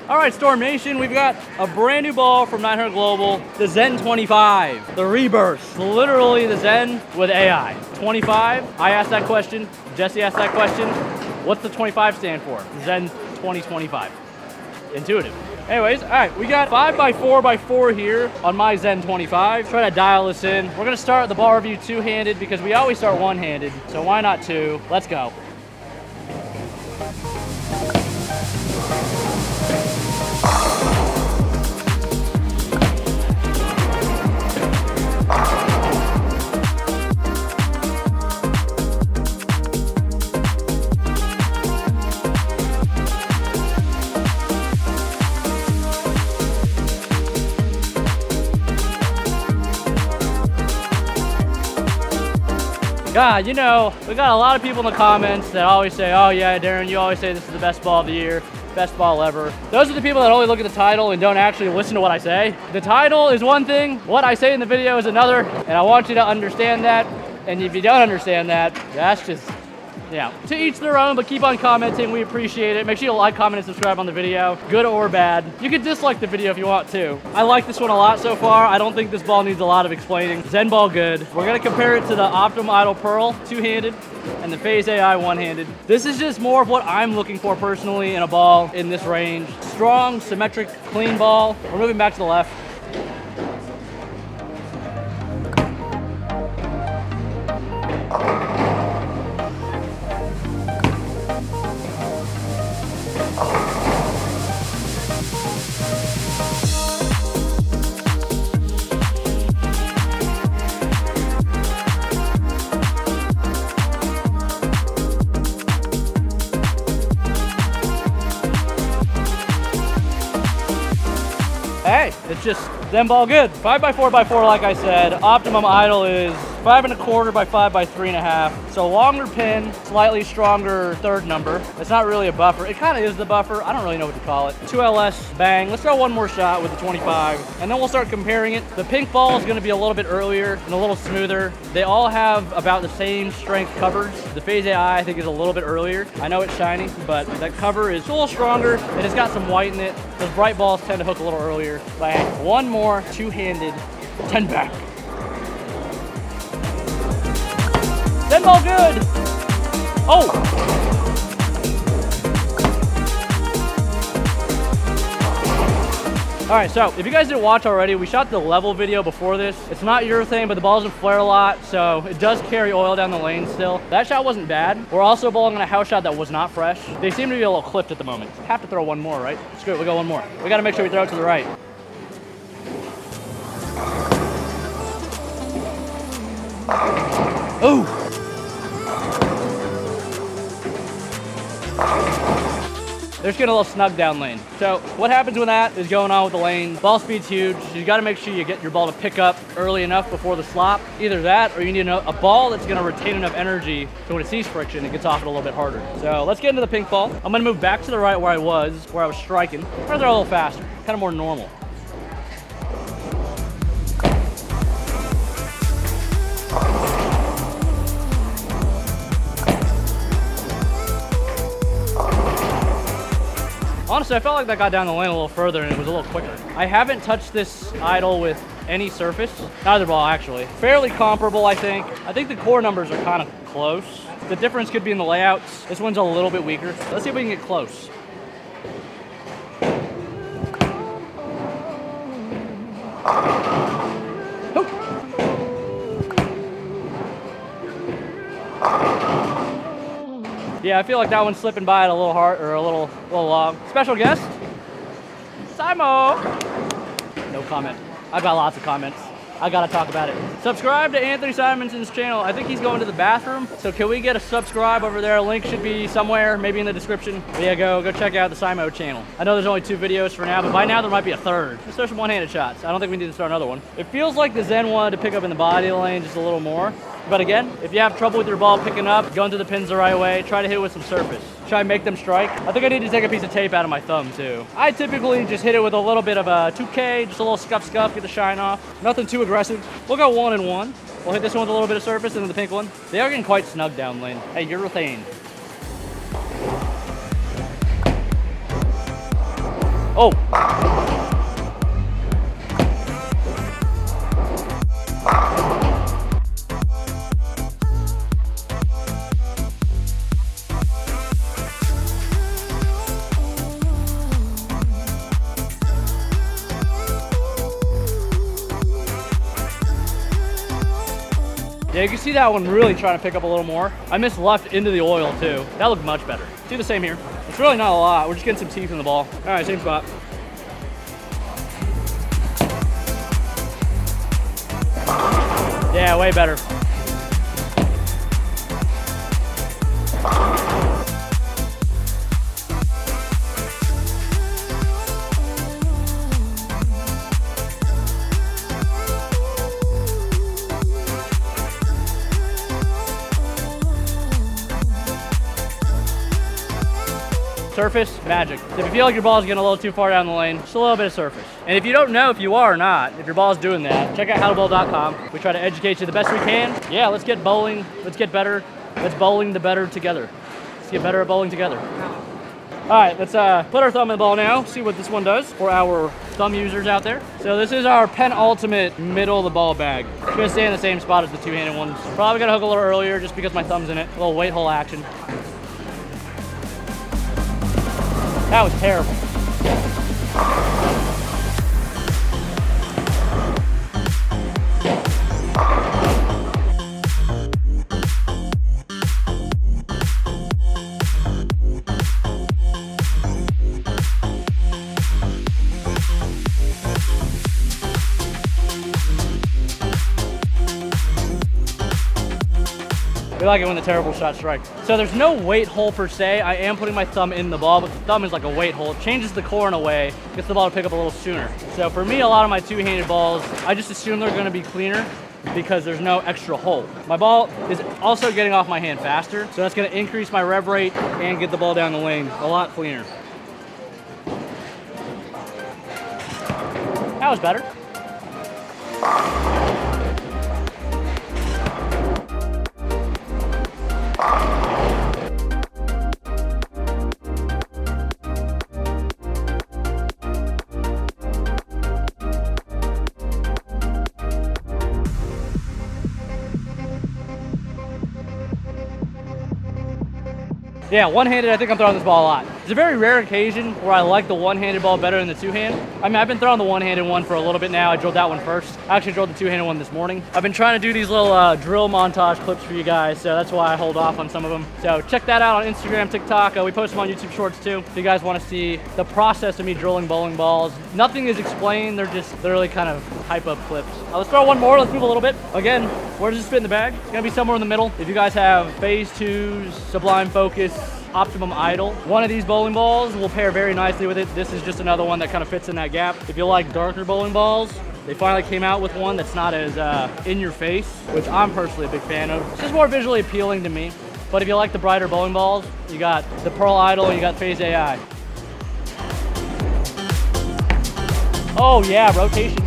All right, Storm Nation, we've got a brand new ball from 900 Global, the Zen 25, the rebirth, literally the Zen with AI. 25, I asked that question, Jesse asked that question. What's the 25 stand for? Zen 2025. Intuitive. Anyways, all right, we got 5x4x4 here on my Zen 25. Try to dial this in. We're gonna start the ball review two-handed because we always start one-handed, so why not two? Let's go. God, you know, we got a lot of people in the comments that always say, oh yeah, Darren, you always say this is the best ball of the year, best ball ever. Those are the people that only look at the title and don't actually listen to what I say. The title is one thing, what I say in the video is another, and I want you to understand that. And if you don't understand that, that's just, yeah, to each their own, but keep on commenting. We appreciate it. Make sure you like, comment, and subscribe on the video, good or bad. You can dislike the video if you want to. I like this one a lot so far. I don't think this ball needs a lot of explaining. Zen ball good. We're gonna compare it to the Optimum Idol Pearl, two-handed, and the Phaze AI, one-handed. This is just more of what I'm looking for personally in a ball in this range. Strong, symmetric, clean ball. We're moving back to the left. Hey, it's just Zen ball good. 5x4x4, like I said. Optimum Idol is 5 1/4 by 5 by 3.5. So longer pin, slightly stronger third number. It's not really a buffer. It kind of is the buffer. I don't really know what to call it. 2LS bang. Let's throw one more shot with the 25, and then we'll start comparing it. The pink ball is going to be a little bit earlier and a little smoother. They all have about the same strength covers. The Phaze AI, I think, is a little bit earlier. I know it's shiny, but that cover is a little stronger, and it's got some white in it. Those bright balls tend to hook a little earlier. Bang. One more two-handed 10 back. Zen ball good. Oh. All right, so if you guys didn't watch already, we shot the level video before this. It's not urethane, but the ball doesn't flare a lot, so it does carry oil down the lane still. That shot wasn't bad. We're also bowling on a house shot that was not fresh. They seem to be a little clipped at the moment. Have to throw one more, right? Screw it, we got one more. We gotta make sure we throw it to the right. Ooh. They're just getting a little snug down lane. So what happens when that is going on with the lane? Ball speed's huge. You gotta make sure you get your ball to pick up early enough before the slop. Either that, or you need a ball that's gonna retain enough energy so when it sees friction, it gets off it a little bit harder. So let's get into the pink ball. I'm gonna move back to the right where I was striking. I'm gonna throw a little faster, kind of more normal. Honestly, I felt like that got down the lane a little further and it was a little quicker. I haven't touched this Idol with any surface. Neither ball, actually. Fairly comparable, I think. I think the core numbers are kind of close. The difference could be in the layouts. This one's a little bit weaker. Let's see if we can get close. Yeah, I feel like that one's slipping by it a little hard, or a little long. Special guest, Simo. No comment. I've got lots of comments. I gotta talk about it. Subscribe to Anthony Simonson's channel. I think he's going to the bathroom. So can we get a subscribe over there? A link should be somewhere, maybe in the description. But yeah, go check out the Simo channel. I know there's only 2 videos for now, but by now there might be a third. Let's throw some one-handed shots. I don't think we need to start another one. It feels like the Zen wanted to pick up in the body lane just a little more. But again, if you have trouble with your ball picking up, going to the pins the right way, try to hit it with some surface. Try and make them strike. I think I need to take a piece of tape out of my thumb too. I typically just hit it with a little bit of a 2K, just a little scuff, get the shine off. Nothing too aggressive. We'll go 1 and 1. We'll hit this one with a little bit of surface and then the pink one. They are getting quite snug down lane. Hey, urethane. Oh. Yeah, you can see that one really trying to pick up a little more. I missed left into the oil too. That looked much better. Do the same here. It's really not a lot. We're just getting some teeth in the ball. All right, same spot. Yeah, way better. Surface, magic. If you feel like your ball is getting a little too far down the lane, just a little bit of surface. And if you don't know if you are or not, if your ball is doing that, check out howtobowl.com. We try to educate you the best we can. Yeah, let's get bowling. Let's get better. Let's bowling the better together. Let's get better at bowling together. All right, let's put our thumb in the ball now, see what this one does for our thumb users out there. So this is our penultimate middle of the ball bag. It's gonna stay in the same spot as the two-handed ones. Probably gonna hook a little earlier just because my thumb's in it. A little weight hole action. That was terrible. We like it when the terrible shot strikes. So there's no weight hole per se. I am putting my thumb in the ball, but the thumb is like a weight hole. It changes the core in a way, gets the ball to pick up a little sooner. So for me, a lot of my two-handed balls, I just assume they're gonna be cleaner because there's no extra hole. My ball is also getting off my hand faster, so that's gonna increase my rev rate and get the ball down the lane a lot cleaner. That was better. Yeah, one-handed, I think I'm throwing this ball a lot. It's a very rare occasion where I like the one-handed ball better than the two-hand. I mean, I've been throwing the one-handed one for a little bit now. I drilled that one first. I actually drilled the two-handed one this morning. I've been trying to do these little drill montage clips for you guys, so that's why I hold off on some of them. So check that out on Instagram, TikTok. We post them on YouTube Shorts too, if you guys want to see the process of me drilling bowling balls. Nothing is explained. They're just literally kind of hype up clips. Let's throw one more. Let's move a little bit. Again, where does this fit in the bag? It's gonna be somewhere in the middle. If you guys have Phaze 2s, Sublime Focus, Optimum Idol, one of these bowling balls will pair very nicely with it. This is just another one that kind of fits in that gap. If you like darker bowling balls, they finally came out with one that's not as in your face, which I'm personally a big fan of. It's just more visually appealing to me. But if you like the brighter bowling balls, you got the Pearl Idol and you got Phaze AI. Oh yeah, rotation.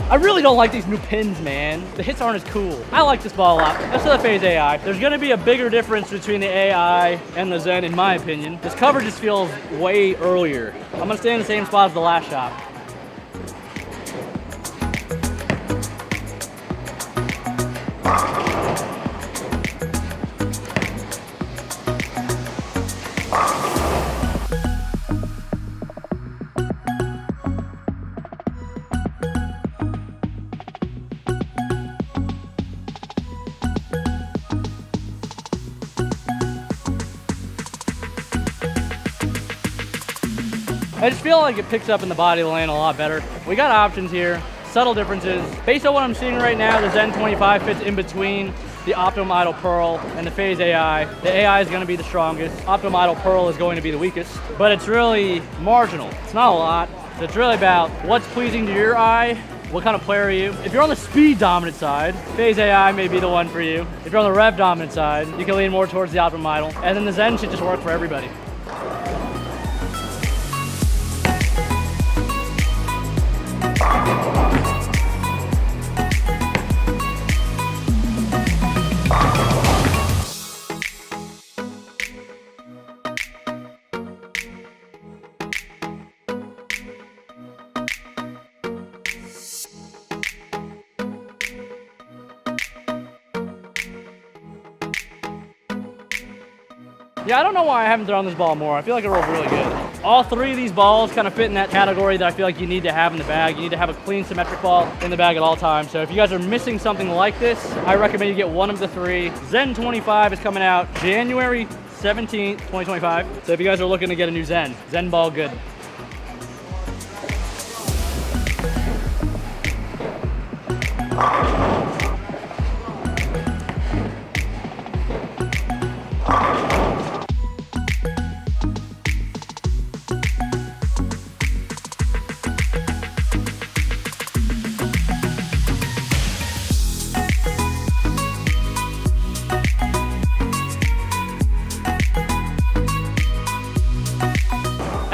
I really don't like these new pins, man. The hits aren't as cool. I like this ball a lot. That's the Phaze AI. There's gonna be a bigger difference between the AI and the Zen, in my opinion. This cover just feels way earlier. I'm gonna stay in the same spot as the last shot. I just feel like it picks up in the body of the lane a lot better. We got options here, subtle differences. Based on what I'm seeing right now, the Zen 25 fits in between the Optimum Idol Pearl and the Phaze AI. The AI is gonna be the strongest. Optimum Idol Pearl is going to be the weakest, but it's really marginal. It's not a lot. It's really about what's pleasing to your eye, What kind of player are you? If you're on the speed dominant side, Phaze AI may be the one for you. If you're on the rev dominant side, you can lean more towards the Optimum Idol. And then the Zen should just work for everybody. Yeah, I don't know why I haven't thrown this ball more. I feel like it rolled really good. All three of these balls kind of fit in that category that I feel like you need to have in the bag. You need to have a clean, symmetric ball in the bag at all times. So if you guys are missing something like this, I recommend you get one of the three. Zen 25 is coming out January 17th, 2025. So if you guys are looking to get a new Zen ball good.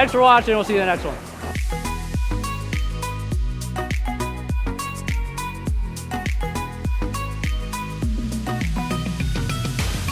Thanks for watching. We'll see you in the next one.